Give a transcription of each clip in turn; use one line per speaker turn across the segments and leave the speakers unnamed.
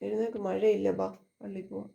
എഴുന്നേക്ക്, മഴയില്ല, ബാ പള്ളി പോവാം.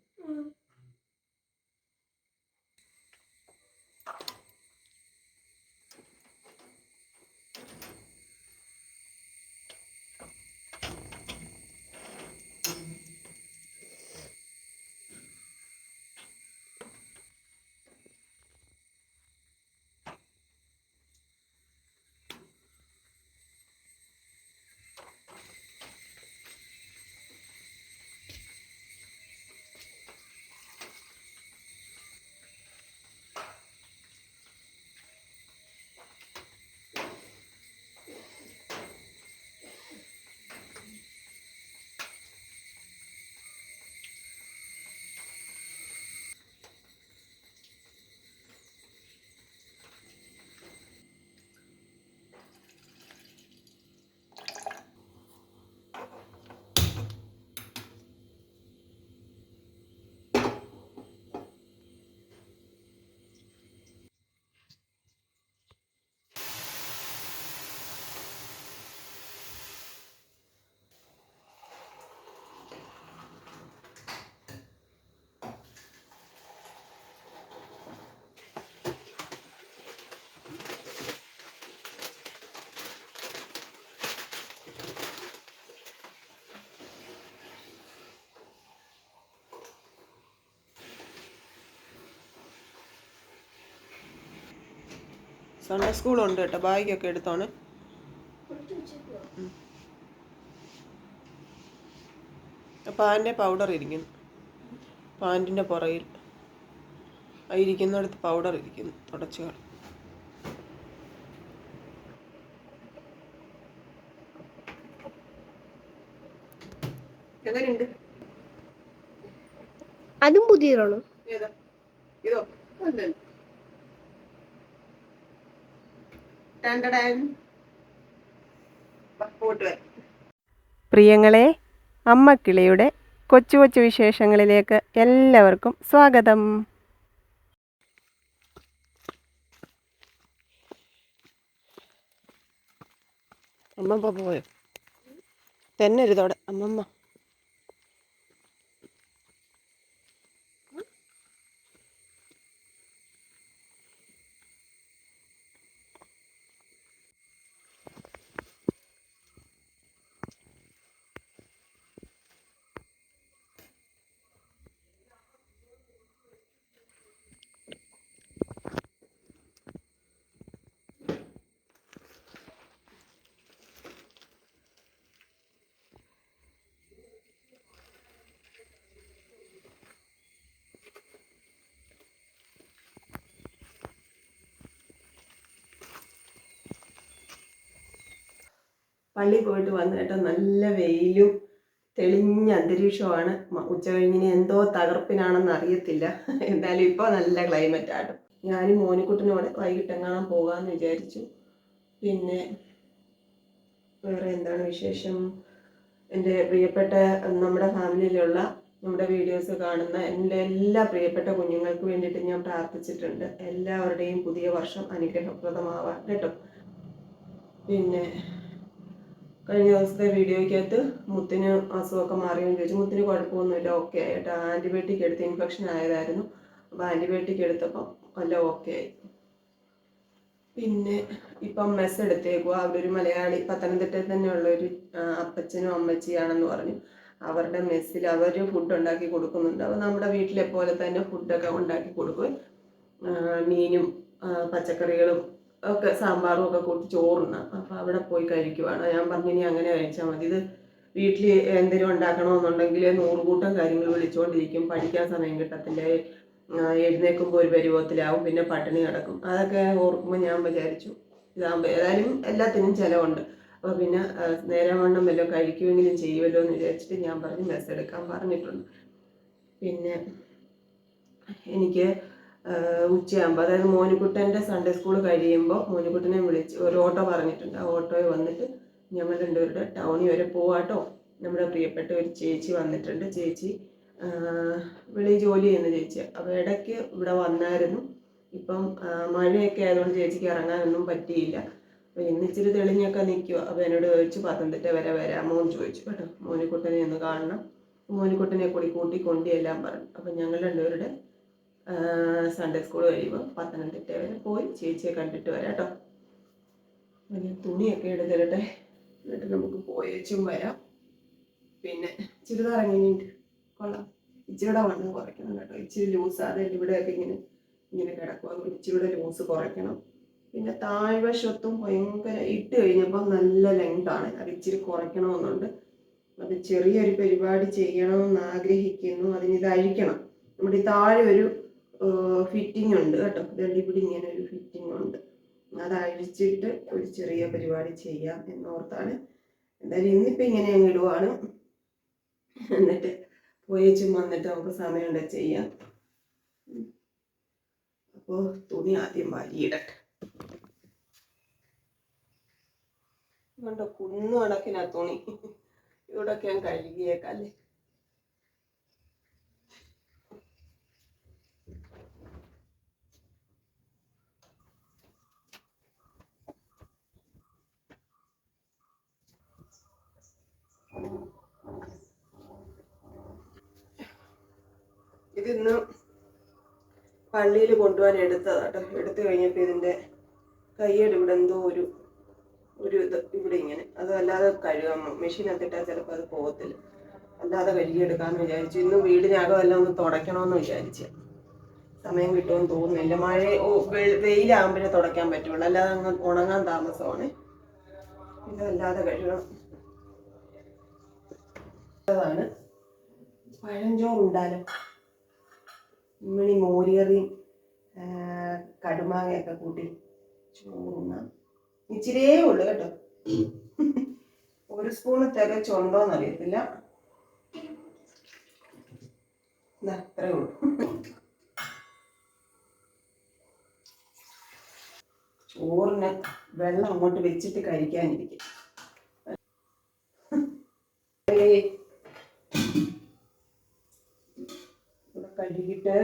സൺഡേ സ്കൂളുണ്ട് കേട്ടോ, ബാഗൊക്കെ എടുത്തോണേ. പാൻ്റെ പൗഡർ ഇരിക്കുന്നു, പാൻറ്റിൻ്റെ പുറകിൽ ഇരിക്കുന്നിടത്ത് പൗഡർ ഇരിക്കുന്നു, തുടച്ചു കളി. എങ്ങനെയുണ്ട്?
അതും പുതിയതാണോ?
ഏതാ ഇതോ? പ്രിയങ്ങളെ, അമ്മക്കിളിയുടെ കൊച്ചു കൊച്ചു വിശേഷങ്ങളിലേക്ക് എല്ലാവർക്കും സ്വാഗതം. അമ്മമ്മ പോയോ? തെന്നരുതോടെ അമ്മമ്മ. പള്ളി പോയിട്ട് വന്നിട്ട് നല്ല വെയിലും തെളിഞ്ഞ അന്തരീക്ഷമാണ്. ഉച്ച കഴിഞ്ഞിന് എന്തോ തകർപ്പിനാണെന്ന് അറിയത്തില്ല. എന്തായാലും ഇപ്പോൾ നല്ല ക്ലൈമറ്റ് ആണ്. ഞാനും മോനിക്കുട്ടനോടെ വൈകിട്ടെങ്ങാനും പോകാമെന്ന് വിചാരിച്ചു. പിന്നെ വേറെ എന്താണ് വിശേഷം? എൻ്റെ പ്രിയപ്പെട്ട നമ്മുടെ ഫാമിലിയിലുള്ള നമ്മുടെ വീഡിയോസ് കാണുന്ന എൻ്റെ എല്ലാ പ്രിയപ്പെട്ട കുഞ്ഞുങ്ങൾക്ക് വേണ്ടിയിട്ട് ഞാൻ പ്രാർത്ഥിച്ചിട്ടുണ്ട്. എല്ലാവരുടെയും പുതിയ വർഷം അനുഗ്രഹപ്രദമാവാൻ കേട്ടോ. പിന്നെ കഴിഞ്ഞ ദിവസത്തെ വീഡിയോയ്ക്കകത്ത് മുത്തിന് അസുഖമൊക്കെ മാറിയെന്ന് ചോദിച്ചു. മുത്തിന് കുഴപ്പമൊന്നുമില്ല, ഓക്കെ ആയിട്ട്. ആൻറ്റിബയോട്ടിക് എടുത്ത് ഇൻഫെക്ഷൻ ആയതായിരുന്നു. അപ്പോൾ ആൻറ്റിബയോട്ടിക് എടുത്തപ്പം നല്ല ഓക്കെ ആയി. പിന്നെ ഇപ്പം മെസ്സ് എടുത്തേക്കുക. അവിടെ ഒരു മലയാളി പത്തനംതിട്ടയിൽ തന്നെയുള്ളൊരു അപ്പച്ചനും അമ്മച്ചിയാണെന്ന് പറഞ്ഞു. അവരുടെ മെസ്സിൽ അവർ ഫുഡ് ഉണ്ടാക്കി കൊടുക്കുന്നുണ്ട്. അപ്പോൾ നമ്മുടെ വീട്ടിലെ പോലെ തന്നെ ഫുഡൊക്കെ ഉണ്ടാക്കി കൊടുക്കും. മീനും പച്ചക്കറികളും ഒക്കെ സാമ്പാറും ഒക്കെ കൂട്ടി ചോറുന്ന. അപ്പോൾ അവിടെ പോയി കഴിക്കുവാണ്. ഞാൻ പറഞ്ഞു ഇനി അങ്ങനെ കഴിച്ചാൽ മതി. ഇത് വീട്ടിൽ എന്തെങ്കിലും ഉണ്ടാക്കണമെന്നുണ്ടെങ്കിൽ 100 കൂട്ടം കാര്യങ്ങൾ വിളിച്ചുകൊണ്ടിരിക്കും. പഠിക്കാൻ സമയം കിട്ടത്തില്ല, എഴുന്നേൽക്കുമ്പോൾ ഒരു പരുവത്തിലാവും, പിന്നെ പട്ടിണി കിടക്കും. അതൊക്കെ ഓർക്കുമ്പോൾ ഞാൻ വിചാരിച്ചു ഇതാകുമ്പോൾ ഏതായാലും എല്ലാത്തിനും ചിലവുണ്ട്. അപ്പോൾ പിന്നെ നേരെ വണ്ണം വല്ലതും കഴിക്കുമെങ്കിലും ചെയ്യുമല്ലോ എന്ന് വിചാരിച്ചിട്ട് ഞാൻ പറഞ്ഞു മെസ്സ് എടുക്കാൻ പറഞ്ഞിട്ടുണ്ട്. പിന്നെ എനിക്ക് ഉച്ചയാകുമ്പോൾ, അതായത് മോനിക്കുട്ടൻ്റെ സൺഡേ സ്കൂൾ കഴിയുമ്പോൾ മോനിക്കുട്ടനെ വിളിച്ച് ഒരു ഓട്ടോ പറഞ്ഞിട്ടുണ്ട്. ആ ഓട്ടോയിൽ വന്നിട്ട് ഞങ്ങൾ രണ്ടുപേരുടെ ടൗണിൽ വരെ പോവാട്ടോ. നമ്മുടെ പ്രിയപ്പെട്ട ഒരു ചേച്ചി വന്നിട്ടുണ്ട്. ചേച്ചി വെളിയിൽ ജോലി ചെയ്യുന്ന ചേച്ചിയാണ്. അപ്പോൾ ഇടയ്ക്ക് ഇവിടെ വന്നായിരുന്നു. ഇപ്പം മഴയൊക്കെ ആയതുകൊണ്ട് ചേച്ചിക്ക് ഇറങ്ങാനൊന്നും പറ്റിയില്ല. അപ്പോൾ ഇന്ന് ഇച്ചിരി തെളിഞ്ഞൊക്കെ നിൽക്കുക. അപ്പോൾ എന്നോട് ചോദിച്ചു പത്തനംതിട്ട വരെ വരാമോ എന്ന് ചോദിച്ചു കേട്ടോ. മോനിക്കുട്ടനെ ഒന്ന് കാണണം. മോനിക്കുട്ടനെ കൂടി കൂട്ടിക്കൊണ്ടി എല്ലാം പറഞ്ഞു. അപ്പം ഞങ്ങൾ രണ്ടുപേരുടെ സൺഡേ സ്കൂൾ കഴിയുമ്പോൾ പത്തനംതിട്ട വരെ പോയി ചേച്ചിയെ കണ്ടിട്ട് വരാം കേട്ടോ. ഞാൻ തുണിയൊക്കെ എടുത്തിരട്ടെ, എന്നിട്ട് നമുക്ക് പോയേച്ചും വരാം. പിന്നെ ചുരിദാർ എങ്ങനെയുണ്ട്? കൊള്ളാം. ഇച്ചിരിയുടെ വണ്ണം കുറയ്ക്കണം കേട്ടോ. ഇച്ചിരി ലൂസ്, അതായത് ഇവിടെയൊക്കെ ഇങ്ങനെ ഇങ്ങനെ കിടക്കും, അതുകൊണ്ട് ഇച്ചിരിയുടെ ലൂസ് കുറയ്ക്കണം. പിന്നെ താഴ്വശത്തും ഭയങ്കര ഇട്ട് കഴിഞ്ഞപ്പോൾ നല്ല ലെങ്താണ്, അത് ഇച്ചിരി കുറയ്ക്കണമെന്നുണ്ട്. അത് ചെറിയൊരു പരിപാടി ചെയ്യണമെന്ന് ആഗ്രഹിക്കുന്നു. അതിനിത് അഴിക്കണം. നമ്മുടെ ഈ താഴെ ഒരു ഫിറ്റിംഗ് ഉണ്ട് കേട്ടോ, ഇതുകൊണ്ട് ഇവിടെ ഇങ്ങനെ ഒരു ഫിറ്റിംഗ് ഉണ്ട്. അത് അഴിച്ചിട്ട് ഒരു ചെറിയ പരിപാടി ചെയ്യാം എന്നോർത്താണ്. എന്തായാലും ഇന്നിപ്പോൾ ഇങ്ങനെ അങ്ങ് ഇടുവാണ്. എന്നിട്ട് പോയേച്ചും വന്നിട്ട് നമുക്ക് സമയമുണ്ട് ചെയ്യാം. അപ്പോൾ തുണി ആദ്യം വാരിയിടട്ടെ. കണ്ടോ, കുന്നു കണക്കിനാ തുണി. ഇവിടൊക്കെ ഞാൻ കഴുകിയേക്കല്ലേ. ഇതിന്ന് പള്ളിയിൽ കൊണ്ടുപോകാൻ എടുത്തതാട്ടോ. എടുത്തു കഴിഞ്ഞപ്പോൾ ഇതിൻ്റെ കയ്യുടെ ഇവിടെ എന്തോ ഒരു ഇത് ഇവിടെ ഇങ്ങനെ, അത് അല്ലാതെ കഴുകാൻ മെഷീനകത്തിട്ടാൽ ചിലപ്പോൾ അത് പോകത്തില്ല. അല്ലാതെ കഴുകിയെടുക്കാമെന്ന് വിചാരിച്ചു. ഇന്ന് വീടിനകം എല്ലാം ഒന്ന് തുടയ്ക്കണമെന്ന് വിചാരിച്ചു. സമയം കിട്ടുമെന്ന് തോന്നുന്നില്ല. വെയിലാകുമ്പോഴേ തുടയ്ക്കാൻ പറ്റുള്ളൂ, അല്ലാതെ അങ്ങ് ഉണങ്ങാൻ താമസമാണ്. ഇതല്ലാതെ കഴുകണം. അതാണ് പഴഞ്ചോറുണ്ടാലും ഇമ്മിണി മോരിയറിയും കടുമാങ്ങയൊക്കെ കൂട്ടി ചോറുണ്ണാം. ഇച്ചിരിയേ ഉള്ളു കേട്ടോ, ഒരു സ്പൂണ് തികച്ചുണ്ടോന്ന് അറിയത്തില്ല. അത്രേ ഉള്ളു. ചോറിന് വെള്ളം അങ്ങോട്ട് വെച്ചിട്ട് കഴിക്കാനിരിക്കും. കഴുകിയിട്ട്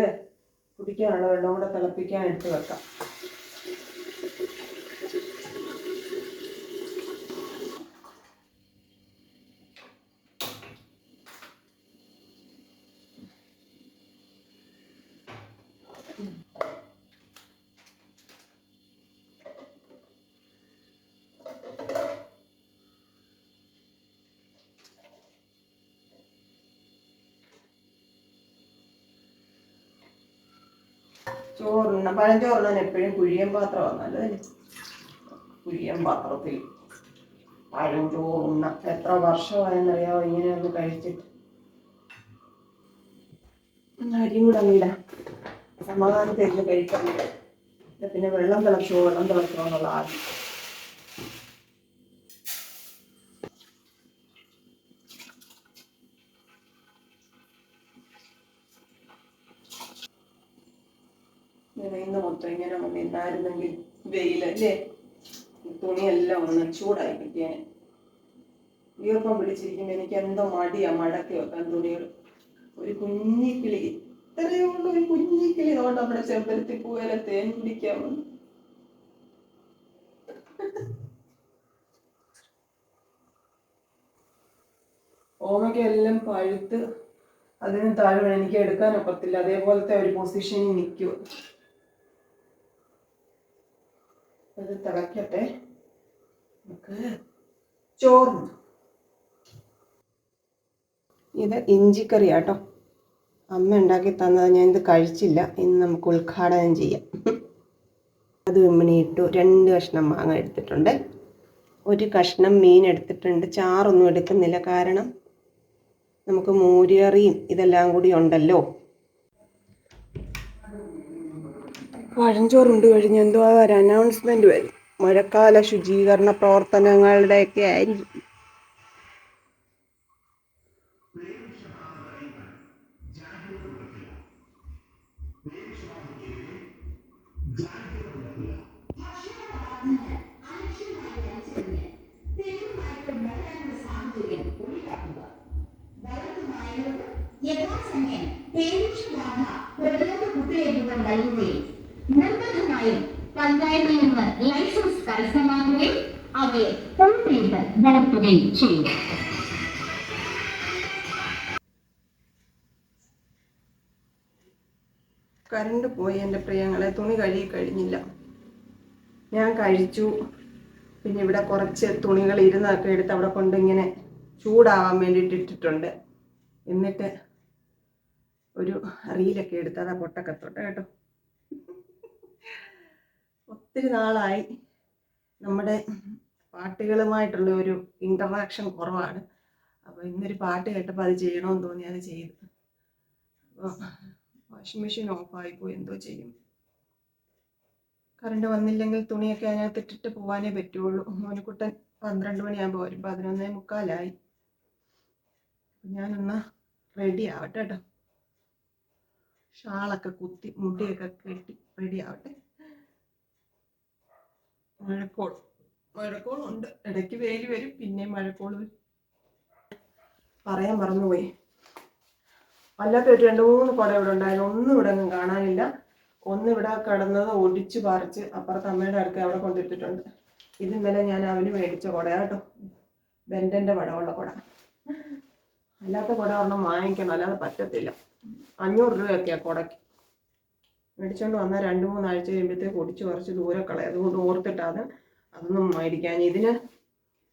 കുടിക്കാനുള്ള വെള്ളം കൂടെ തിളപ്പിക്കാൻ എടുത്ത് വെക്കാം. പഴഞ്ചോറിനാൻ എപ്പോഴും കുഴിയൻ പാത്രമാണ് നല്ലതല്ലേ. കുഴിയൻ പാത്രത്തിൽ പഴഞ്ചോറുണ്ണ എത്ര വർഷമായെന്നറിയാമോ ഇങ്ങനെ ഒന്ന് കഴിച്ചിട്ട്. അരിയും കൂടെ അങ്ങിടാം, സമാധാനത്തിൽ കഴിക്കാൻ. പിന്നെ വെള്ളം തിളച്ചോ എന്നുള്ള ആദ്യം. ഇന്ന് മൊത്തം ഇങ്ങനെ നിന്നായിരുന്നെങ്കിൽ വെയിലല്ലേ, തുണിയെല്ലാം ഒന്ന് ചൂടായി കിട്ടിയാന്. ഈർപ്പം പിടിച്ചിരിക്കുമ്പോൾ എനിക്ക് എന്തോ മടിയാ മടക്കി വെക്കാൻ തുണികൾ. ഒരു കുഞ്ഞിക്കിളി, ഇത്രയേ ഉള്ളൂ, ഒരു കുഞ്ഞിക്കിളി അതുകൊണ്ട് നമ്മുടെ ചെമ്പരത്തി പൂവിലെ തേൻ പിടിക്കാൻ വന്നു. ഓമയ്ക്കെല്ലാം പഴുത്ത് അതിന് താഴെ എനിക്ക് എടുക്കാനൊക്കത്തില്ല, അതേപോലത്തെ ഒരു പൊസിഷനിൽ നിൽക്കുക. അത് തിളക്കട്ടെ, നമുക്ക് ചോറ്. ഇത് ഇഞ്ചിക്കറി ആട്ടോ, അമ്മ ഉണ്ടാക്കി തന്നത്. ഞാൻ ഇത് കഴിച്ചില്ല, ഇന്ന് നമുക്ക് ഉദ്ഘാടനം ചെയ്യാം. അത് ഇട്ട് 2 കഷ്ണം മാങ്ങ എടുത്തിട്ടുണ്ട്, 1 കഷ്ണം മീൻ എടുത്തിട്ടുണ്ട്. ചാറൊന്നും എടുക്കുന്നില്ല, കാരണം നമുക്ക് മോരുകറിയും ഇതെല്ലാം കൂടി ഉണ്ടല്ലോ. പഴഞ്ചോറുണ്ട് കഴിഞ്ഞ് എന്തോ ഒരു അനൗൺസ്മെൻറ്റ് വരും, മഴക്കാല ശുചീകരണ പ്രവർത്തനങ്ങളുടെയൊക്കെ ആയിരിക്കും.
നിർബന്ധമായും പഞ്ചായത്തിൽ നിന്ന് ലൈസൻസ് കരസ്ഥമാക്കുകയും അവയെ പൂർത്തിയിട്ട് നടത്തുകയും ചെയ്യും.
കറണ്ട് പോയി എൻ്റെ പ്രിയങ്ങളെ. തുണി കഴുകി കഴിഞ്ഞില്ല. ഞാൻ കഴിച്ചു. പിന്നെ ഇവിടെ കുറച്ച് തുണികൾ ഇരുന്നൊക്കെ എടുത്ത് അവിടെ കൊണ്ട് ഇങ്ങനെ ചൂടാവാൻ വേണ്ടിയിട്ട് ഇട്ടിട്ടുണ്ട്. എന്നിട്ട് ഒരു റീലൊക്കെ എടുത്ത് അതാ പൊട്ടക്കത്തോട്ടെ കേട്ടോ. ഒത്തിരി നാളായി നമ്മുടെ പാട്ടുകളുമായിട്ടുള്ള ഒരു ഇൻറ്ററാക്ഷൻ കുറവാണ്. അപ്പോൾ ഇന്നൊരു പാട്ട് കേട്ടപ്പോൾ അത് ചെയ്യണമെന്ന് തോന്നി, അത് ചെയ്തു. അപ്പോൾ വാഷിംഗ് മെഷീൻ ഓഫായിപ്പോയി, എന്തോ ചെയ്യും. കറണ്ട് വന്നില്ലെങ്കിൽ തുണിയൊക്കെ അതിനകത്ത് ഇട്ടിട്ട് പോകാനേ പറ്റുള്ളൂ. മോനുകുട്ടൻ 12 മണിയാകുമ്പോൾ വരും. 11:45. ഞാനൊന്ന് റെഡി ആവട്ടെ കേട്ടോ. ഷാളൊക്കെ കുത്തി മുടിയൊക്കെ കെട്ടി റെഡി ആവട്ടെ. മഴക്കോളുണ്ട്. ഇടയ്ക്ക് വെയിൽ വരും, പിന്നെ മഴക്കോൾ വരും. പറയാൻ മറന്നുപോയി, അല്ലാത്ത ഒരു 2-3 കുട ഇവിടെ ഉണ്ടായിരുന്നു. ഒന്നും ഇവിടെ ഒന്നും കാണാനില്ല. ഒന്നിവിടെ കിടന്നത് ഒടിച്ച് പറിച്ച് അപ്പുറത്ത് അമ്മയുടെ അടുത്ത് അവിടെ കൊണ്ടിട്ടിട്ടുണ്ട്. ഇത് ഇന്നലെ ഞാൻ അവന് മേടിച്ച കുടയാട്ടോ, ബെൻഡൻ്റെ പടമുള്ള കുട. അല്ലാത്ത കുട ഒരെണ്ണം വാങ്ങിക്കണം, അല്ലാതെ പറ്റത്തില്ല. 500 രൂപയൊക്കെയാണ് കുടയ്ക്ക്. മേടിച്ചുകൊണ്ട് വന്നാൽ 2-3 ആഴ്ച കഴിയുമ്പോഴത്തേക്ക് ഒടിച്ച് പറിച്ച് ദൂരെ കളയും. അതുകൊണ്ട് ഓർത്തിട്ടാണ് അതൊന്നും മേടിക്കാൻ. ഇതിന്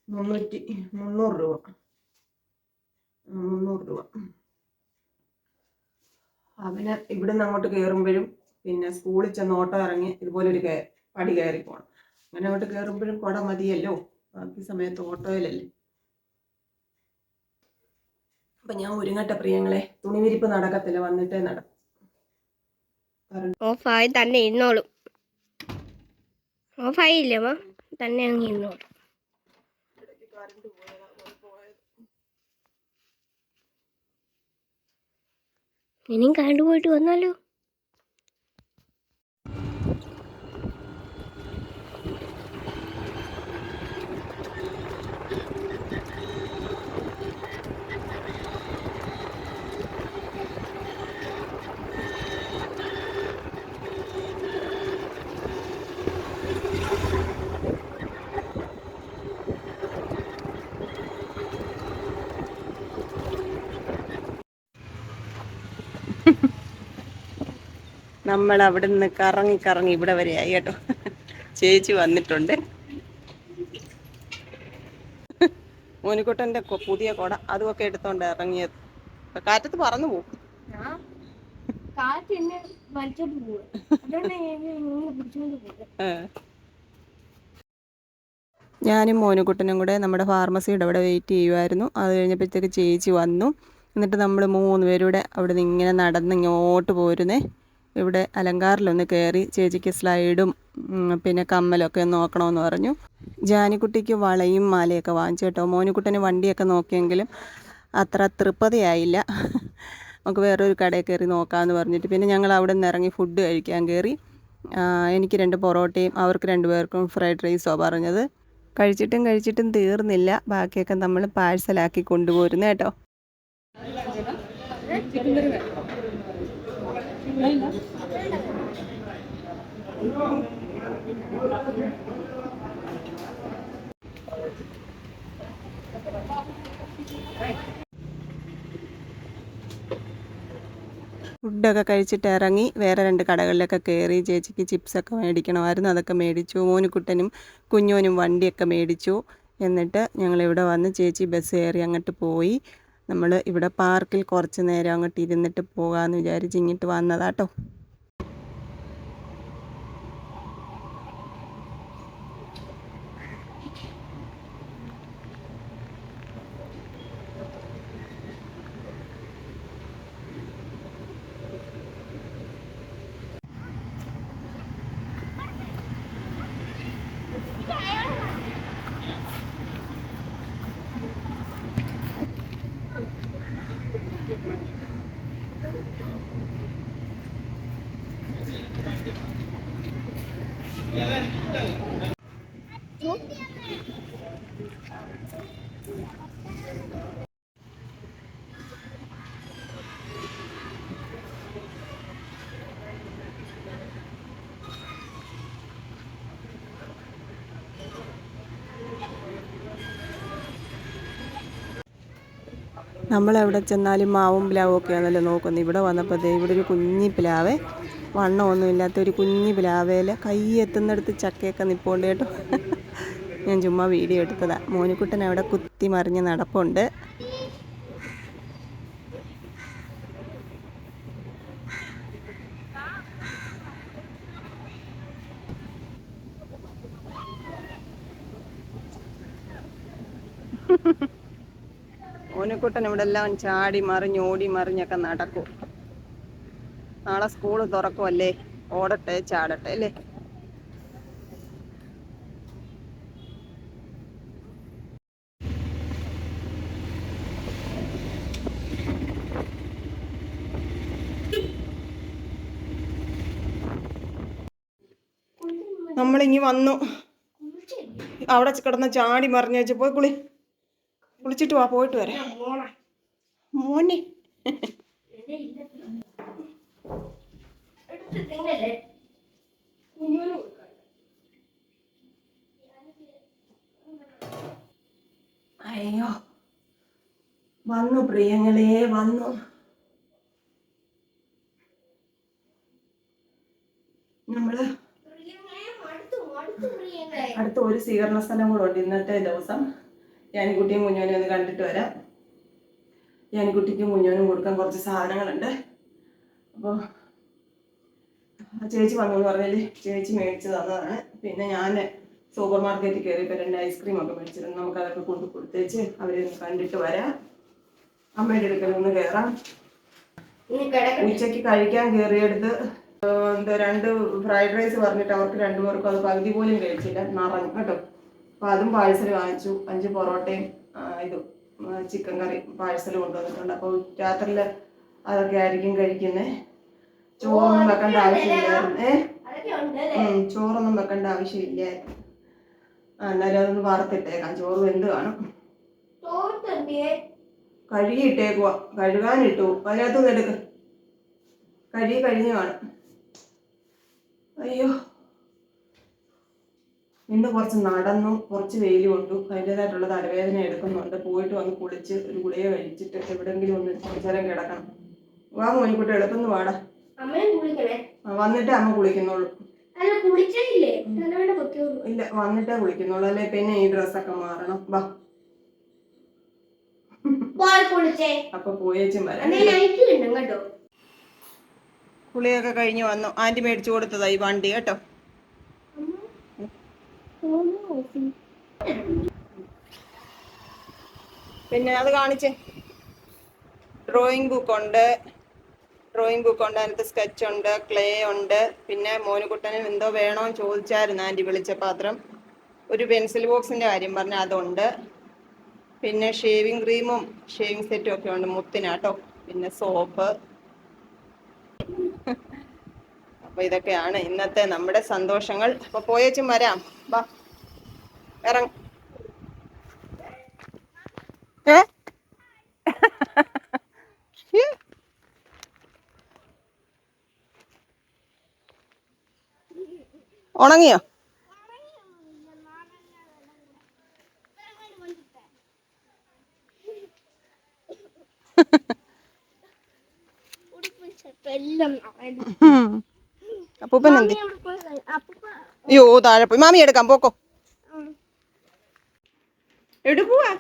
300 രൂപ. 300 രൂപ. അവന് ഇവിടുന്ന് അങ്ങോട്ട് കയറുമ്പോഴും പിന്നെ സ്കൂളിൽ ചെന്ന് ഓട്ടോ ഇറങ്ങി ഇതുപോലൊരു പടി കയറി പോകണം. അങ്ങനെ അങ്ങോട്ട് കയറുമ്പോഴും കുട മതിയല്ലോ, ബാക്കി സമയത്ത് ഓട്ടോയിലല്ലേ. അപ്പം ഞാൻ ഒരുങ്ങട്ടെ പ്രിയങ്ങളെ. തുണിവിരിപ്പ് നടക്കത്തില്ല, വന്നിട്ടേ നടക്കും.
ഓഫായി തന്നെ ഇരുന്നോളും. ഓഫായില്ലേ അമ്മ? തന്നെ അങ്ങ് ഇരുന്നോളും. ഇനിയും കണ്ടു പോയിട്ട് വന്നാലോ?
നമ്മൾ അവിടെ നിന്ന് കറങ്ങി ഇവിടെ വരെ ആയി കേട്ടോ. ചേച്ചി വന്നിട്ടുണ്ട്. മോനിക്കുട്ടൻ്റെ പുതിയ കുട അതുമൊക്കെ എടുത്തോണ്ട് ഇറങ്ങിയത്. കാറ്റത്ത് പറന്നു പോകും. ഞാനും മോനുകുട്ടനും കൂടെ നമ്മുടെ ഫാർമസിയുടെ അവിടെ വെയിറ്റ് ചെയ്യുമായിരുന്നു. അത് കഴിഞ്ഞപ്പോഴത്തേക്ക് ചേച്ചി വന്നു. എന്നിട്ട് നമ്മൾ 3 പേരൂടെ അവിടെ നിന്ന് ഇങ്ങനെ നടന്ന് ഇങ്ങോട്ട് പോരുന്നേ. ഇവിടെ അലങ്കാറിലൊന്ന് കയറി ചേച്ചിക്ക് സ്ലൈഡും പിന്നെ കമ്മലൊക്കെ ഒന്ന് നോക്കണമെന്ന് പറഞ്ഞു. ജാനിക്കുട്ടിക്ക് വളയും മാലയൊക്കെ വാങ്ങിച്ചു കേട്ടോ. മോനുകുട്ടന് വണ്ടിയൊക്കെ നോക്കിയെങ്കിലും അത്ര തൃപ്തിയായില്ല. നമുക്ക് വേറൊരു കടയിൽ കയറി നോക്കാമെന്ന് പറഞ്ഞിട്ട് പിന്നെ ഞങ്ങൾ അവിടെ നിന്ന് ഇറങ്ങി ഫുഡ് കഴിക്കാൻ കയറി. എനിക്ക് 2 പൊറോട്ടയും അവർക്ക് 2 പേർക്കും ഫ്രൈഡ് റൈസോ പറഞ്ഞത്. കഴിച്ചിട്ടും തീർന്നില്ല. ബാക്കിയൊക്കെ നമ്മൾ പാഴ്സലാക്കി കൊണ്ടുപോരുന്നു കേട്ടോ. ഫുഡൊക്കെ കഴിച്ചിട്ട് ഇറങ്ങി വേറെ 2 കടകളിലൊക്കെ കയറി. ചേച്ചിക്ക് ചിപ്സൊക്കെ മേടിക്കണമായിരുന്നു, അതൊക്കെ മേടിച്ചു. മോനുകുട്ടനും കുഞ്ഞോനും വണ്ടിയൊക്കെ മേടിച്ചു. എന്നിട്ട് ഞങ്ങളിവിടെ വന്ന് ചേച്ചി ബസ് കയറി അങ്ങോട്ട് പോയി. നമ്മൾ ഇവിടെ പാർക്കിൽ കുറച്ച് നേരം അങ്ങോട്ട് ഇരുന്നിട്ട് പോകാമെന്ന് വിചാരിച്ച് ഇങ്ങോട്ട് വന്നതാട്ടോ. നമ്മളെവിടെ ചെന്നാലും മാവും പ്ലാവും ഒക്കെ ആണല്ലോ നോക്കുന്നത്. ഇവിടെ വന്നപ്പോൾ ഇവിടെ ഒരു കുഞ്ഞി പ്ലാവേ വണ്ണമൊന്നും ഇല്ലാത്ത ഒരു കുഞ്ഞു പ്ലാവേൽ കൈ എത്തുന്നിടത്ത് ചക്കയൊക്കെ നിൽപ്പുണ്ട് കേട്ടോ. ഞാൻ ചുമ്മാ വീഡിയോ എടുത്തതാ. മോനിക്കുട്ടൻ അവിടെ കുത്തി മറിഞ്ഞ് നടപ്പുണ്ട്. മോനിക്കുട്ടൻ ഇവിടെ എല്ലാം ചാടി മറിഞ്ഞ് ഓടി മറിഞ്ഞൊക്കെ നടക്കും. നാളെ സ്കൂള് തുറക്കുമല്ലേ, ഓടട്ടെ ചാടട്ടെ അല്ലേ. നമ്മളിങ്ങി വന്നു. അവിടെ കിടന്ന് ചാടി മറിഞ്ഞ് വെച്ച് പോയി കുളിച്ചിട്ട് വാ, പോയിട്ട് വരാം. മോനെ അയ്യോ വന്നു പ്രിയങ്ങളെ, വന്നു. നമ്മള് അടുത്ത ഒരു സ്വീകരണ സ്ഥലം കൂടെ ഉണ്ട് ഇന്നത്തെ ദിവസം. ഞാനിക്കുട്ടിയും കുഞ്ഞോനും ഒന്ന് കണ്ടിട്ട് വരാം. ഞാനിക്കുട്ടിക്കും കുഞ്ഞോനും കൊടുക്കാൻ കുറച്ച് സാധനങ്ങളുണ്ട്. അപ്പോൾ ചേച്ചി വന്നു എന്ന് പറഞ്ഞാൽ ചേച്ചി മേടിച്ച് തന്നതാണ്. പിന്നെ ഞാൻ സൂപ്പർ മാർക്കറ്റിൽ കയറിയപ്പോൾ 2 ഐസ്ക്രീമൊക്കെ മേടിച്ചിരുന്നു. നമുക്കതൊക്കെ കൊടുത്തേച്ച് അവരെ ഒന്ന് കണ്ടിട്ട് വരാം. അമ്മയുടെ അടുക്കൽ ഒന്ന് കയറാം. ഉച്ചയ്ക്ക് കഴിക്കാൻ കയറിയെടുത്ത് 2 ഫ്രൈഡ് റൈസ് പറഞ്ഞിട്ട് അവർക്ക് 2 പേർക്കും അത് പകുതി പോലും കഴിച്ചില്ല, നിറഞ്ഞു കേട്ടോ. അപ്പോൾ അതും പാഴ്സൽ വാങ്ങിച്ചു. 5 പൊറോട്ടയും ഇതും ചിക്കൻ കറി പാഴ്സൽ കൊണ്ടുവന്നിട്ടുണ്ട്. അപ്പോൾ രാത്രിയിൽ അതൊക്കെ ആയിരിക്കും കഴിക്കുന്നത്. ചോറൊന്നും വെക്കേണ്ട ആവശ്യമില്ലായിരുന്നു. ചോറൊന്നും വെക്കേണ്ട ആവശ്യമില്ലായിരുന്നു. എന്നാലും അതൊന്ന് വറുത്തിട്ടേക്കാം. ചോറ് വെന്ത് കാണും. കഴുകിയിട്ടേക്കുവാ, കഴുകാനിട്ടു. അതിനകത്തുനിന്ന് എടുക്ക്. കഴുകി കഴിഞ്ഞ് കാണും. അയ്യോ ഇന്ന് കുറച്ച് നടന്നു, കുറച്ച് വെയിൽ കൊണ്ടു. അതിൻ്റെതായിട്ടുള്ള തലവേദന എടുക്കുന്നുണ്ട്. പോയിട്ട് വന്ന് കുളിച്ച് ഒരു ഗുളിക കഴിച്ചിട്ട് എവിടെയെങ്കിലും ഒന്ന് കുറച്ച് നേരം കിടക്കണം. വാ മോനിക്കുട്ടി, എളുപ്പം വാടാ. വന്നിട്ടേ അമ്മ കുളിക്കുന്നുള്ളൂ. ഇല്ല, വന്നിട്ടേ കുളിക്കുന്നുള്ളൂ. അല്ലെ പിന്നെ ഈ ഡ്രസ്സൊക്കെ മാറണം. വാ അപ്പൊ പോയേച്ചും വരാം. കുളിയൊക്കെ കഴിഞ്ഞ് വന്നു. ആന്റി മേടിച്ചു കൊടുത്തതാ ഈ വണ്ടി കേട്ടോ. പിന്നെ അത് കാണിച്ചേ. ഡ്രോയിങ് ബുക്ക് ഉണ്ട്, അതിനകത്ത് സ്കെച്ച് ഉണ്ട്, ക്ലേ ഉണ്ട്. പിന്നെ മോനുകുട്ടന് എന്തോ വേണോന്ന് ചോദിച്ചായിരുന്നു ആന്റി വിളിച്ച പാത്രം. ഒരു പെൻസിൽ ബോക്സിന്റെ കാര്യം പറഞ്ഞ അതുണ്ട്. പിന്നെ ഷേവിങ് ക്രീമും ഷേവിങ് സെറ്റും ഒക്കെ ഉണ്ട് മുത്തിനാട്ടോ. പിന്നെ സോപ്പ്. അപ്പൊ ഇതൊക്കെയാണ് ഇന്നത്തെ നമ്മുടെ സന്തോഷങ്ങൾ. അപ്പൊ പോയേച്ചും വരാം. വാ ഇറങ്ങ. ഉണങ്ങിയോ? അപ്പൂപ്പൻ എന്തി? അയ്യോ താഴെ പോയി. മാമി എടുക്കാം, പോക്കോ. എടുക്കുവാ.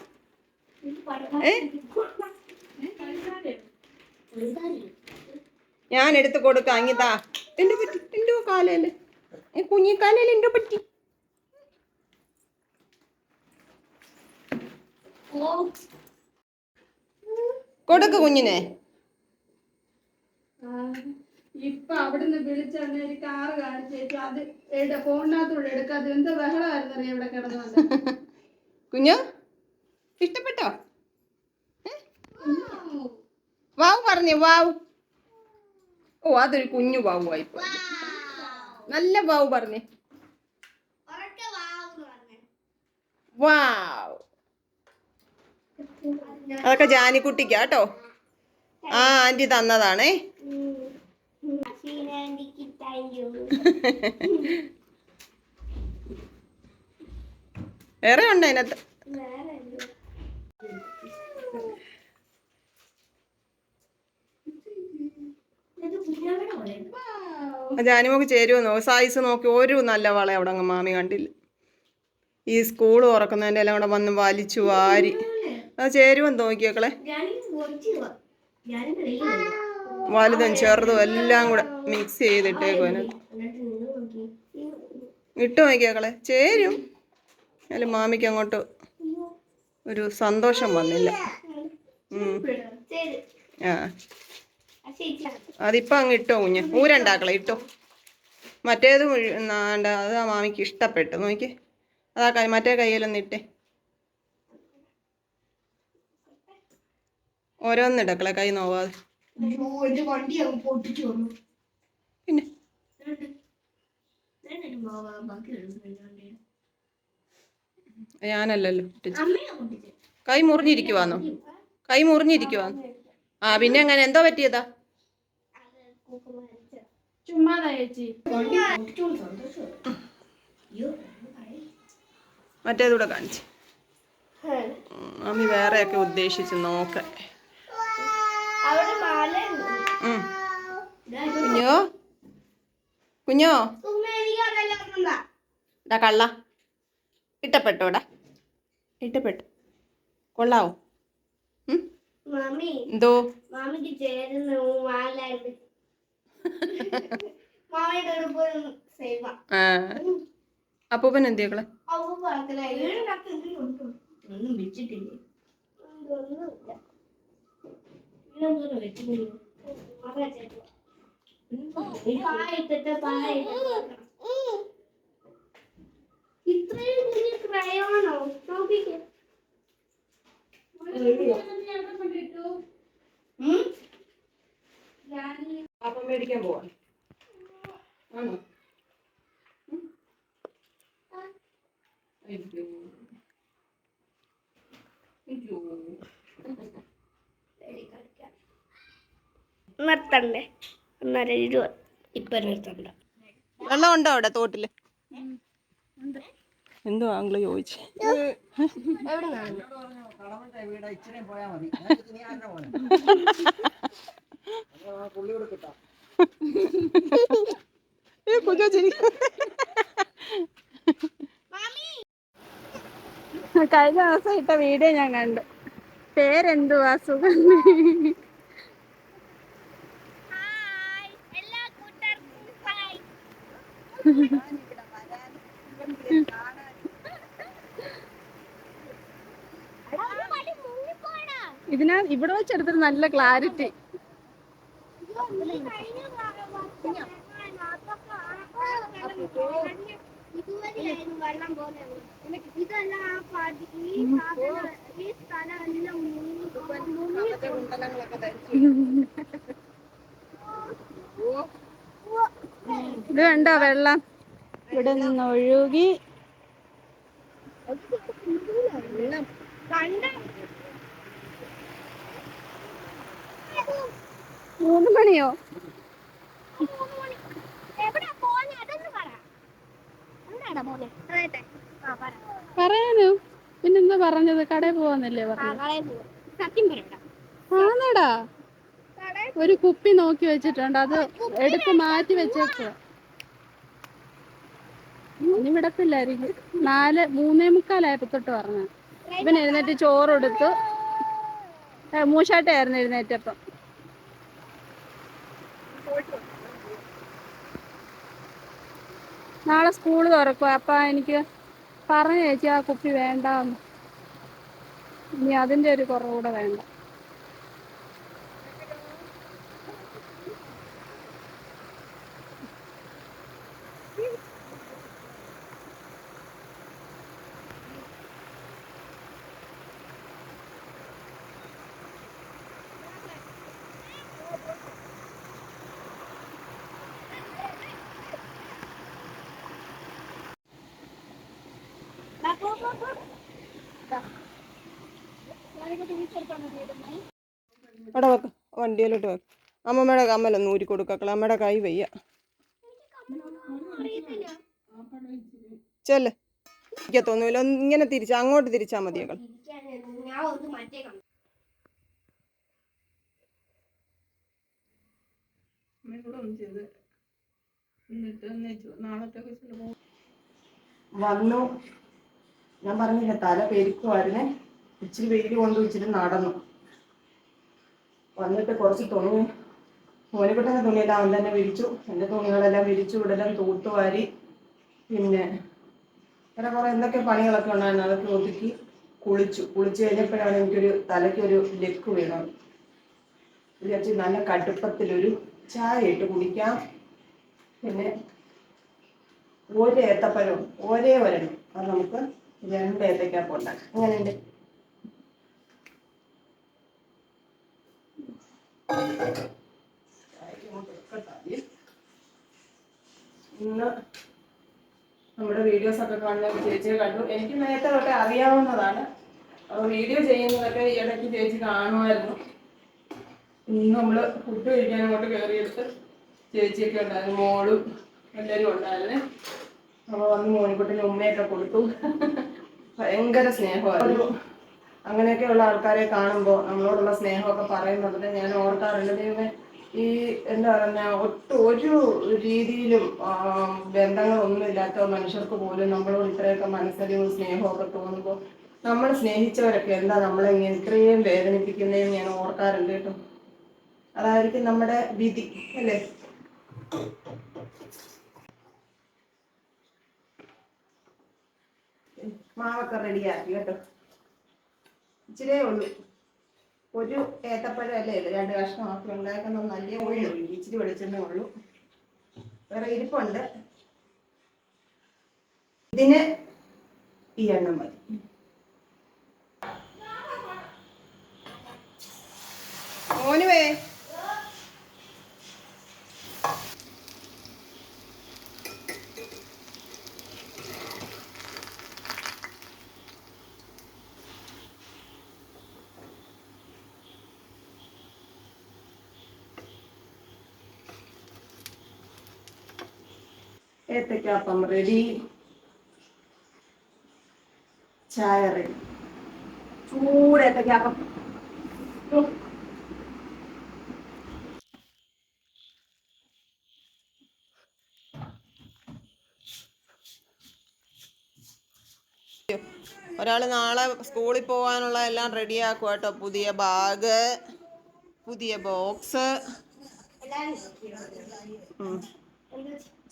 ഞാൻ എടുത്ത് കൊടുക്കാം. അങ്ങിതാ എന്റെ പറ്റി, എന്റെ കാലല്ലേ, കുഞ്ഞിക്കാലല്ലേ എന്റെ പറ്റി. കൊടുക്ക് കുഞ്ഞിനെ.
ഇപ്പൊ അവിടുന്ന് വിളിച്ചെന്നെ ഒരു കാറ് കാണിച്ചേച്ചു. അത് ഫോണിനകത്തൂടെ എടുക്കാതെ എന്ത് ബഹളമായിരുന്നു അറിയാം ഇവിടെ കിടന്നത്.
കുഞ്ഞു ഇഷ്ടപ്പെട്ടോ? വാവ് പറഞ്ഞു, വാവ്. ഓ അതൊരു കുഞ്ഞു വാവു ആയിപ്പോ. നല്ല വാവ് പറഞ്ഞേ. വാവ്. അതൊക്കെ ജാനിക്കുട്ടിക്കാട്ടോ. ആ ആന്റി തന്നതാണേ. വേറെ ഉണ്ട് അതിനകത്ത്. ജാനിമോക്ക് ചേരുമെന്നോ സൈസ് നോക്കി ഒരു നല്ല വള അവിടെ അങ്ങ് മാമി കണ്ടില്ല. ഈ സ്കൂൾ തുറക്കുന്നതിൻ്റെ എല്ലാം കൂടെ വന്ന് വലിച്ചു വാരി. അത് ചേരുമെന്ന് നോക്കിയേക്കളെ. വലുതും ചെറുതും എല്ലാം കൂടെ മിക്സ് ചെയ്തിട്ടേക്കും അതിനകത്ത്. ഇട്ട് നോക്കിയേക്കളെ ചേരും. അതിൽ മാമിക്ക് അങ്ങോട്ട് ഒരു സന്തോഷം വന്നില്ല. ആ അതിപ്പോൾ അങ്ങ് ഇട്ടോ കുഞ്ഞ്. ഊരണ്ടാക്കളെ ഇട്ടോ. മറ്റേത് അത് ആ മാമിക്ക് ഇഷ്ടപ്പെട്ടു. നോക്കി അതാ മറ്റേ കയ്യിലൊന്ന് ഇട്ടേ. ഓരോന്നിടക്കളെ കൈ നോവാതെ. പിന്നെ ഞാനല്ലല്ലോ കൈ മുറിഞ്ഞിരിക്കുവാന്നോ? കൈ മുറിഞ്ഞിരിക്കുവാന്നോ? ആ പിന്നെ അങ്ങനെ എന്തോ പറ്റിയതാ?
ചുമ്മാതാ ചേച്ചി.
മറ്റേതൂടെ കാണിച്ചു. മമ്മി വേറെയൊക്കെ ഉദ്ദേശിച്ച് നോക്ക. കുഞ്ഞോ കുഞ്ഞോ ഇടാ കള്ള ഇട്ടപ്പെട്ടോടാ. ഇട്ടപ്പെട്ടു കൊള്ളാവോ? എന്തോ അപ്പൂപ്പൻ എന്തിയക്കളെ?
ഇത്രയും ക്രയോണോ നോക്കിക്കേ.
അപ്പം മേടിക്കാൻ പോവാ. ആണോ?
നിർത്തണ്ടേ? അന്നേരം ഇപ്പൊ നിർത്തണ്ട.
വെള്ളം ഉണ്ടോ അവിടെ തോട്ടില്? എന്തോ ആംഗ്ലോ ചോദിച്ചു.
കഴിഞ്ഞ ദിവസം ഇട്ട വീഡിയോ ഞാൻ കണ്ടു. പേരെന്തുവാ? സുഖം. ഇവിടെ വെച്ചെടുത്തിട്ട് നല്ല ക്ലാരിറ്റി. ഇത് കണ്ടോ വെള്ളം ഇവിടെ നിന്ന് ഒഴുകി. 3 മണിയോ? പറയാനോ? പിന്നെന്താ പറഞ്ഞത്? കടയിൽ പോവാന്നല്ലേ പറഞ്ഞത്? ആന്നടാ, ഒരു കുപ്പി നോക്കി വെച്ചിട്ടുണ്ട്. അത് എടുത്ത് മാറ്റി വെച്ചേക്കുക. ഇനി വിടത്തില്ലായിരിക്കും. 3:45 തൊട്ട് പറഞ്ഞ. ഇവൻ എഴുന്നേറ്റ് ചോറെടുത്ത്. മൂശാട്ടയായിരുന്നു എഴുന്നേറ്റപ്പം. നാളെ സ്കൂൾ തുറക്കുക. അപ്പം എനിക്ക് പറഞ്ഞു ചേച്ചി ആ കുപ്പി വേണ്ടാന്ന്. ഇനി അതിൻ്റെ ഒരു കുറവുകൂടെ വേണ്ട.
അവിടെ വെക്ക, വണ്ടിയിലോട്ട് വെക്ക. അമ്മമ്മയുടെ കമ്മലൊന്നും ഊരി കൊടുക്കളെ. അമ്മയുടെ കൈ വയ്യ. ചെല്ല്. ഇരിക്കത്തൊന്നുമില്ല. ഇങ്ങനെ തിരിച്ചാ അങ്ങോട്ട് തിരിച്ചാൽ മതിയേക്കൾ. വന്നു. ഞാൻ പറഞ്ഞില്ല തല പെരുക്കുമായിരുന്നേ. ഇച്ചിരി വെയിൽ കൊണ്ട് ഇച്ചിരി നടന്നു. വന്നിട്ട് കുറച്ച് തുണി, മോനിക്കുട്ടൻ്റെ തുണിയെല്ലാം അവൻ തന്നെ വിരിച്ചു. എൻ്റെ തുണികളെല്ലാം വിരിച്ചു ഇടലും തൂത്തുവാരി. പിന്നെ വേറെ കുറേ എന്തൊക്കെ പണികളൊക്കെ ഉണ്ടായിരുന്നു, അതൊക്കെ ഒതുക്കി കുളിച്ച് കഴിഞ്ഞപ്പോഴാണ് എനിക്കൊരു തലയ്ക്കൊരു ലെക്ക് വീണത്. വിചാരിച്ച് നല്ല കടുപ്പത്തിലൊരു ചായ ഇട്ട് കുടിക്കാം. പിന്നെ ഒരു ഏത്തപ്പഴം ഒരേ ഒരെണ്ണം, അത് നമുക്ക് 2 ഏത്തയ്ക്കാപ്പം ഉണ്ടാക്കാം. അങ്ങനെയുണ്ട്. ഇന്ന് നമ്മുടെ വീഡിയോസ് ഒക്കെ കാണുന്ന ചേച്ചിയെ കണ്ടു. എനിക്ക് നേരത്തെ തൊട്ടേ അറിയാവുന്നതാണ്. അപ്പോൾ വീഡിയോ ചെയ്യുന്നതൊക്കെ ഇടയ്ക്ക് ചേച്ചി കാണുമായിരുന്നു. ഇന്ന് നമ്മൾ ഫുഡ് കഴിക്കാൻ അങ്ങോട്ട് കയറിയെടുത്ത് ചേച്ചിയൊക്കെ ഉണ്ടായിരുന്നു, മോളും എല്ലാവരും ഉണ്ടായിരുന്നേ. അപ്പോൾ വന്ന് മോനിക്കുട്ടിന് ഉമ്മയൊക്കെ കൊടുത്തു. ഭയങ്കര സ്നേഹമായിരുന്നു. അങ്ങനെയൊക്കെയുള്ള ആൾക്കാരെ കാണുമ്പോൾ നമ്മളോടുള്ള സ്നേഹമൊക്കെ പറയുന്നത് ഞാൻ ഓർക്കാറുണ്ട്. ദൈവമേ, ഈ എന്താ പറയുക, ഒരു രീതിയിലും ബന്ധങ്ങളൊന്നും ഇല്ലാത്ത മനുഷ്യർക്ക് പോലും നമ്മളോട് ഇത്രയൊക്കെ മനസ്സലിവും സ്നേഹമൊക്കെ തോന്നുമ്പോൾ നമ്മൾ സ്നേഹിച്ചവരൊക്കെ എന്താ നമ്മളെ ഇങ്ങനെ ഇത്രയും വേദനിപ്പിക്കുന്നതെന്ന് ഞാൻ ഓർക്കാറുണ്ട് കേട്ടോ. അതായിരിക്കും നമ്മുടെ വിധി അല്ലേ. മാവൊക്കെ റെഡിയാക്കി കേട്ടോ. ഇച്ചിരിയേ ഉള്ളൂ, ഒരു ഏത്തപ്പഴം അല്ലേ ഇത്, 2 കഷ്ണമാക്കി ഉണ്ടാക്കുന്ന നല്ല ഓയിൽ ഒഴിക്കും. ഇച്ചിരി വെളിച്ചെണ്ണ ഉള്ളൂ, വേറെ ഇരിപ്പുണ്ട്. ഇതിന് ഈ എണ്ണം മതി. മോനുവേ, ഏത്തയ്ക്കാപ്പം റെഡി, ചായ റെഡി. ചൂട് ഏത്തയ്ക്കാപ്പം. ഒരാൾ നാളെ സ്കൂളിൽ പോകാനുള്ള എല്ലാം റെഡിയാക്കുക കേട്ടോ. പുതിയ ബാഗ്, പുതിയ ബോക്സ്.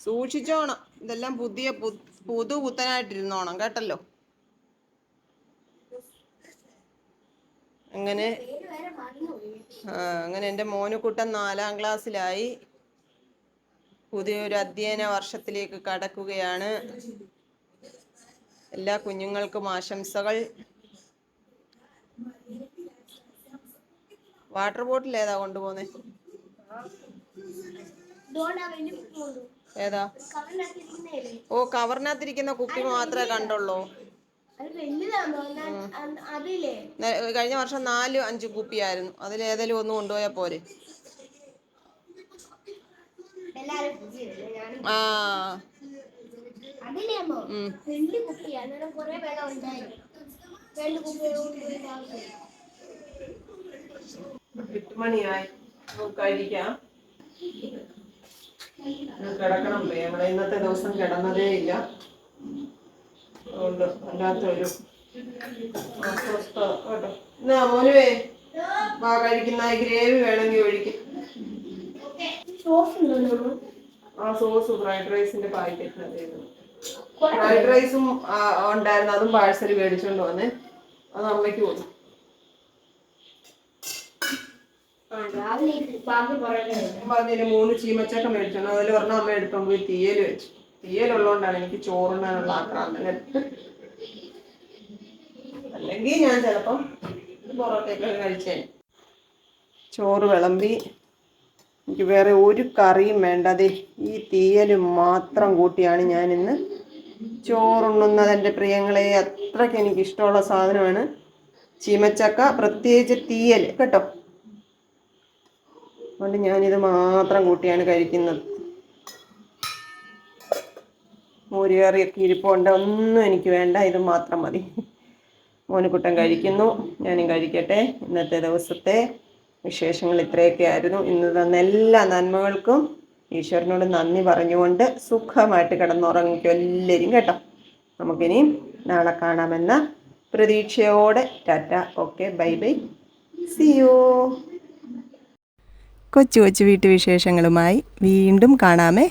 സൂക്ഷിച്ചോണം, ഇതെല്ലാം പുതുപുത്തനായിട്ടിരുന്നോണം കേട്ടല്ലോ. അങ്ങനെ എൻ്റെ മോനുകുട്ടൻ 4ാം ക്ലാസ്സിലായി. പുതിയൊരു അധ്യയന വർഷത്തിലേക്ക് കടക്കുകയാണ്. എല്ലാ കുഞ്ഞുങ്ങൾക്കും ആശംസകൾ. വാട്ടർ ബോട്ടിൽ ഏതാ കൊണ്ടുപോകുന്നേ? ഏതാ? ഓ, കവറിനകത്തിരിക്കുന്ന കുപ്പി മാത്രമേ കണ്ടുള്ളൂ. കഴിഞ്ഞ വർഷം 4-5 കുപ്പിയായിരുന്നു. അതിലേതെങ്കിലും ഒന്ന് കൊണ്ടുപോയാൽ പോരെ? ആ, മണിയായി, കഴിക്കാം. കിടക്കണം. ഞങ്ങളെ ഇന്നത്തെ ദിവസം കിടന്നതേ ഇല്ല. അതുകൊണ്ട് വല്ലാത്തൊരു അസ്വസ്ഥത കേട്ടോ. എന്നാ മോനുവേ, കഴിക്കുന്ന ഗ്രേവി വേണമെങ്കിൽ ഒഴിക്കും. ആ സോസ് ഫ്രൈഡ് റൈസിന്റെ പാക്കറ്റിനായിരുന്നു. ഫ്രൈഡ് റൈസും ഉണ്ടായിരുന്നു, അതും പാഴ്സൽ മേടിച്ചോണ്ട് വന്നേ. അത് അമ്മയ്ക്ക് കൊടുത്തു. പറഞ്ഞില്ല 3 ചീമച്ചക്ക മേടിച്ചോണ്ട്, അതിൽ പറഞ്ഞ അമ്മ എടുത്തോണ്ട് പോയി തീയൽ വെച്ചു. തീയലുള്ളതുകൊണ്ടാണ് എനിക്ക് ചോറുണ്ണാനുള്ള ആക്രാന്തം. അല്ലെങ്കിൽ ഞാൻ ചിലപ്പം പൊറോട്ടയൊക്കെ കഴിച്ചേ. ചോറ് വിളമ്പി. എനിക്ക് വേറെ ഒരു കറിയും വേണ്ടതേ, ഈ തീയലും മാത്രം കൂട്ടിയാണ് ഞാൻ ഇന്ന് ചോറുണ്ണുന്നത്. എൻ്റെ പ്രിയങ്ങളെ, അത്രയ്ക്ക് എനിക്കിഷ്ടമുള്ള സാധനമാണ് ചീമച്ചക്ക, പ്രത്യേകിച്ച് തീയൽ കേട്ടോ. അതുകൊണ്ട് ഞാനിത് മാത്രം കൂട്ടിയാണ് കഴിക്കുന്നത്. മോരുകറിയൊക്കെ ഇരിപ്പുണ്ട്, ഒന്നും എനിക്ക് വേണ്ട, ഇത് മാത്രം മതി. മോനുകുട്ടൻ കഴിക്കുന്നു, ഞാനും കഴിക്കട്ടെ. ഇന്നത്തെ ദിവസത്തെ വിശേഷങ്ങൾ ഇത്രയൊക്കെ ആയിരുന്നു. ഇന്ന് തന്ന എല്ലാ നന്മകൾക്കും ഈശ്വരനോട് നന്ദി പറഞ്ഞുകൊണ്ട് സുഖമായിട്ട് കിടന്നുറങ്ങിക്കും എല്ലാവരും കേട്ടോ. നമുക്കിനി നാളെ കാണാമെന്ന പ്രതീക്ഷയോടെ tata. Okay, bye bye, see you. കൊച്ചു കൊച്ചു വീട്ടുവിശേഷങ്ങളുമായി വീണ്ടും കാണാമേ.